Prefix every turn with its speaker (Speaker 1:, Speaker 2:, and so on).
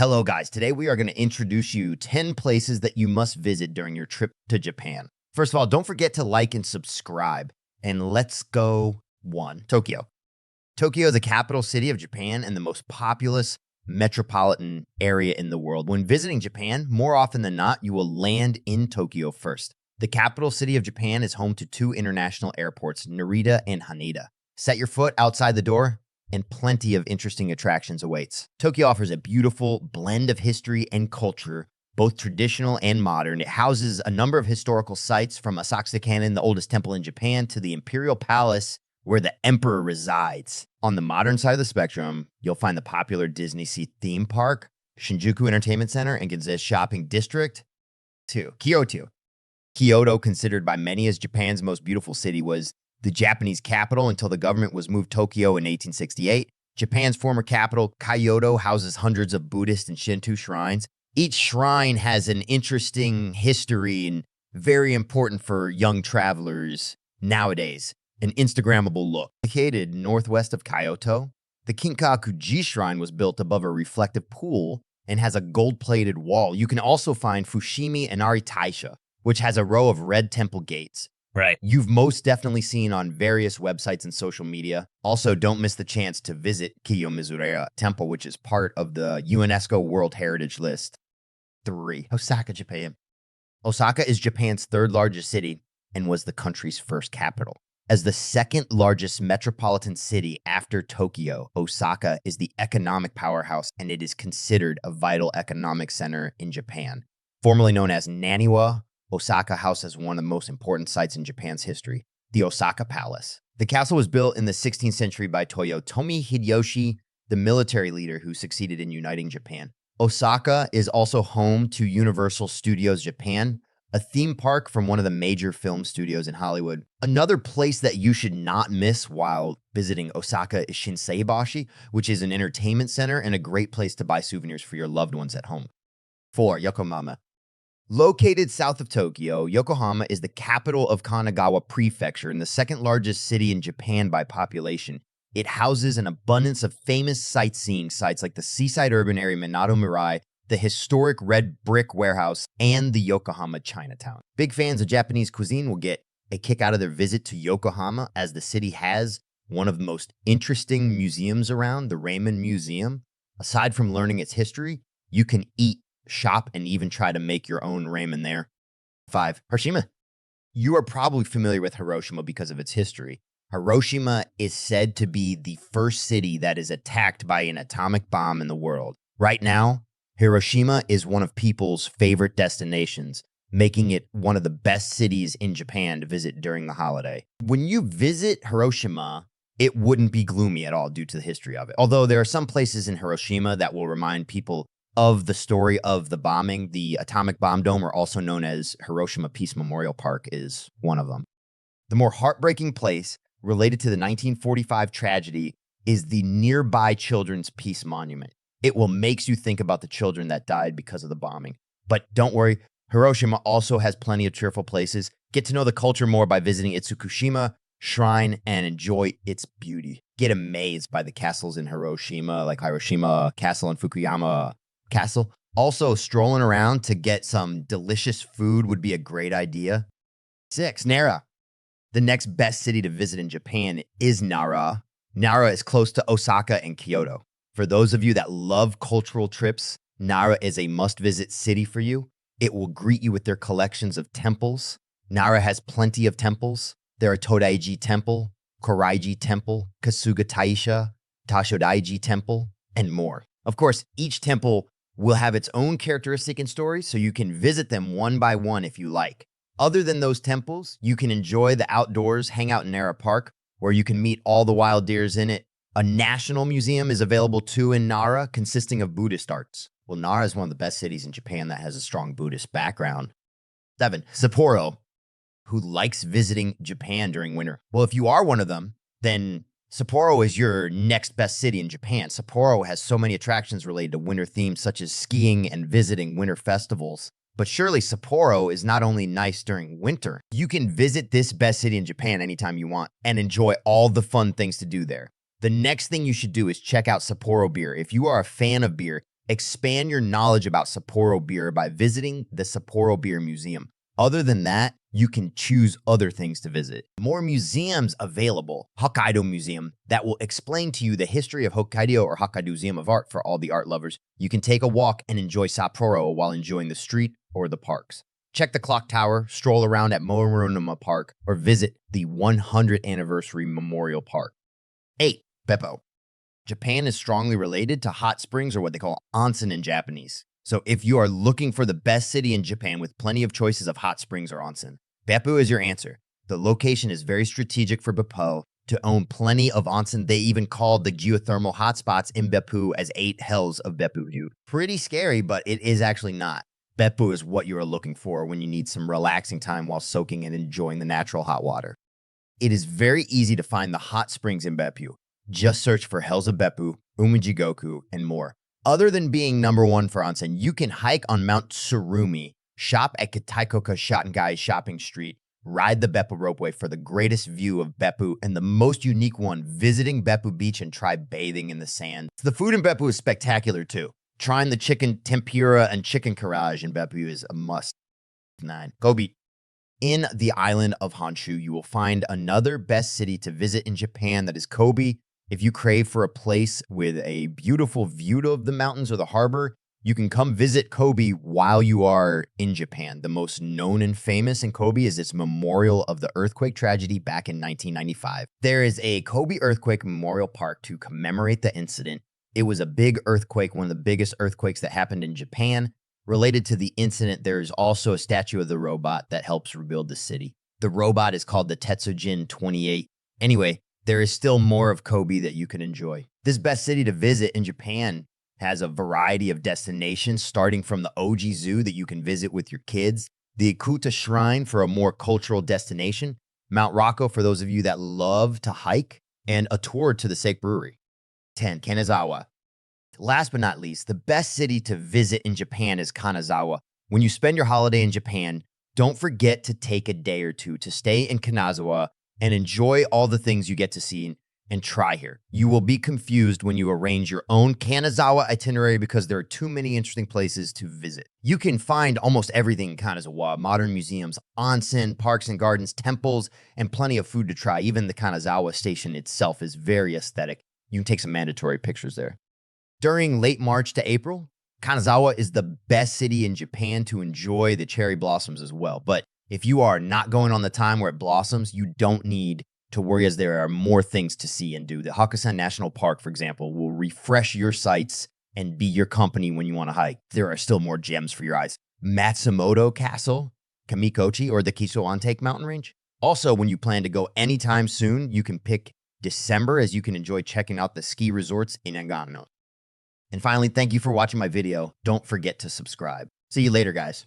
Speaker 1: Hello guys, today we are going to introduce you 10 places that you must visit during your trip to Japan. First of all, don't forget to like and subscribe. And let's go 1. Tokyo. Tokyo is the capital city of Japan and the most populous metropolitan area in the world. When visiting Japan, more often than not, you will land in Tokyo first. The capital city of Japan is home to 2 international airports, Narita and Haneda. Set your foot outside the door, and plenty of interesting attractions awaits. Tokyo offers a beautiful blend of history and culture, both traditional and modern. It houses a number of historical sites from Asakusa Cannon, the oldest temple in Japan, to the Imperial Palace, where the emperor resides. On the modern side of the spectrum, you'll find the popular Disney Sea theme park, Shinjuku Entertainment Center, and Ginza Shopping District. 2. Kyoto. Kyoto, considered by many as Japan's most beautiful city, was the Japanese capital until the government was moved to Tokyo in 1868. Japan's former capital, Kyoto, houses hundreds of Buddhist and Shinto shrines. Each shrine has an interesting history and very important for young travelers nowadays. An Instagrammable look. Located northwest of Kyoto, the Kinkakuji Shrine was built above a reflective pool and has a gold-plated wall. You can also find Fushimi Inari Taisha, which has a row of red temple gates.
Speaker 2: Right.
Speaker 1: You've most definitely seen on various websites and social media. Also, don't miss the chance to visit Kiyomizu Temple, which is part of the UNESCO World Heritage List. 3. Osaka, Japan. Osaka is Japan's 3rd largest city and was the country's first capital. As the 2nd largest metropolitan city after Tokyo, Osaka is the economic powerhouse, and it is considered a vital economic center in Japan. Formerly known as Naniwa, Osaka houses one of the most important sites in Japan's history, the Osaka Palace. The castle was built in the 16th century by Toyotomi Hideyoshi, the military leader who succeeded in uniting Japan. Osaka is also home to Universal Studios Japan, a theme park from one of the major film studios in Hollywood. Another place that you should not miss while visiting Osaka is Shinseibashi, which is an entertainment center and a great place to buy souvenirs for your loved ones at home. 4. Yokohama. Located south of Tokyo, Yokohama is the capital of Kanagawa Prefecture and the 2nd largest city in Japan by population. It houses an abundance of famous sightseeing sites like the seaside urban area Minato Mirai, the historic red brick warehouse, and the Yokohama Chinatown. Big fans of Japanese cuisine will get a kick out of their visit to Yokohama, as the city has one of the most interesting museums around, the Ramen Museum. Aside from learning its history, you can eat, shop, and even try to make your own ramen there. 5. Hiroshima. You are probably familiar with Hiroshima because of its history. Hiroshima is said to be the first city that is attacked by an atomic bomb in the world. Right now, Hiroshima is one of people's favorite destinations, making it one of the best cities in Japan to visit during the holiday. When you visit Hiroshima, it wouldn't be gloomy at all due to the history of it. Although there are some places in Hiroshima that will remind people of the story of the bombing. The atomic bomb dome, or also known as Hiroshima Peace Memorial Park, is one of them. The more heartbreaking place related to the 1945 tragedy is the nearby Children's Peace Monument. It will make you think about the children that died because of the bombing. But don't worry, Hiroshima also has plenty of cheerful places. Get to know the culture more by visiting Itsukushima Shrine and enjoy its beauty. Get amazed by the castles in Hiroshima, like Hiroshima Castle and Fukuyama Castle. Also, strolling around to get some delicious food would be a great idea. 6. Nara. The next best city to visit in Japan is Nara. Nara is close to Osaka and Kyoto. For those of you that love cultural trips, Nara is a must-visit city for you. It will greet you with their collections of temples. Nara has plenty of temples. There are Todaiji Temple, Koraiji Temple, Kasuga Taisha, Tashodaiji Temple, and more. Of course, each temple will have its own characteristic and story, so you can visit them one by one if you like. Other than those temples, you can enjoy the outdoors, hang out in Nara Park, where you can meet all the wild deers in it. A national museum is available too in Nara, consisting of Buddhist arts. Well, Nara is one of the best cities in Japan that has a strong Buddhist background. 7. Sapporo. Who likes visiting Japan during winter? Well, if you are one of them, then Sapporo is your next best city in Japan. Sapporo has so many attractions related to winter themes, such as skiing and visiting winter festivals. But surely Sapporo is not only nice during winter. You can visit this best city in Japan anytime you want and enjoy all the fun things to do there. The next thing you should do is check out Sapporo beer. If you are a fan of beer, Expand your knowledge about Sapporo beer by visiting the Sapporo Beer Museum. Other than that, you can choose other things to visit. More museums available. Hokkaido Museum that will explain to you the history of Hokkaido or Hokkaido Museum of Art for all the art lovers. You can take a walk and enjoy Sapporo while enjoying the street or the parks. Check the clock tower, stroll around at Moronoma Park, or visit the 100th Anniversary Memorial Park. 8. Beppo. Japan is strongly related to hot springs, or what they call onsen in Japanese. So if you are looking for the best city in Japan with plenty of choices of hot springs or onsen, Beppu is your answer. The location is very strategic for Beppu to own plenty of onsen. They even called the geothermal hotspots in Beppu as 8 hells of Beppu view. Pretty scary, but it is actually not. Beppu is what you are looking for when you need some relaxing time while soaking and enjoying the natural hot water. It is very easy to find the hot springs in Beppu. Just search for Hells of Beppu, Umijigoku, and more. Other than being #1 for onsen, you can hike on Mount Tsurumi, shop at Kataikoka Shotengai Shopping Street, ride the Beppu Ropeway for the greatest view of Beppu, and the most unique one, visiting Beppu Beach and try bathing in the sand. The food in Beppu is spectacular too. Trying the chicken tempura and chicken karaage in Beppu is a must. 9. Kobe. In the island of Honshu, you will find another best city to visit in Japan, that is Kobe. If you crave for a place with a beautiful view of the mountains or the harbor, you can come visit Kobe while you are in Japan. The most known and famous in Kobe is its memorial of the earthquake tragedy back in 1995. There is a Kobe Earthquake Memorial Park to commemorate the incident. It was a big earthquake, one of the biggest earthquakes that happened in Japan. Related to the incident, there is also a statue of the robot that helps rebuild the city. The robot is called the Tetsujin 28. Anyway, there is still more of Kobe that you can enjoy. This best city to visit in Japan has a variety of destinations, starting from the Oji Zoo that you can visit with your kids, the Ikuta Shrine for a more cultural destination, Mount Rocco for those of you that love to hike, and a tour to the Sake Brewery. 10. Kanazawa. Last but not least, the best city to visit in Japan is Kanazawa. When you spend your holiday in Japan, don't forget to take a day or two to stay in Kanazawa and enjoy all the things you get to see and try here. You will be confused when you arrange your own Kanazawa itinerary because there are too many interesting places to visit. You can find almost everything in Kanazawa: modern museums, onsen, parks and gardens, temples, and plenty of food to try. Even the Kanazawa station itself is very aesthetic. You can take some mandatory pictures there. During late March to April, Kanazawa is the best city in Japan to enjoy the cherry blossoms as well. But if you are not going on the time where it blossoms, you don't need to worry, as there are more things to see and do. The Hakusan National Park, for example, will refresh your sights and be your company when you want to hike. There are still more gems for your eyes. Matsumoto Castle, Kamikochi, or the Kisoantake mountain range. Also, when you plan to go anytime soon, you can pick December, as you can enjoy checking out the ski resorts in Nagano. And finally, thank you for watching my video. Don't forget to subscribe. See you later, guys.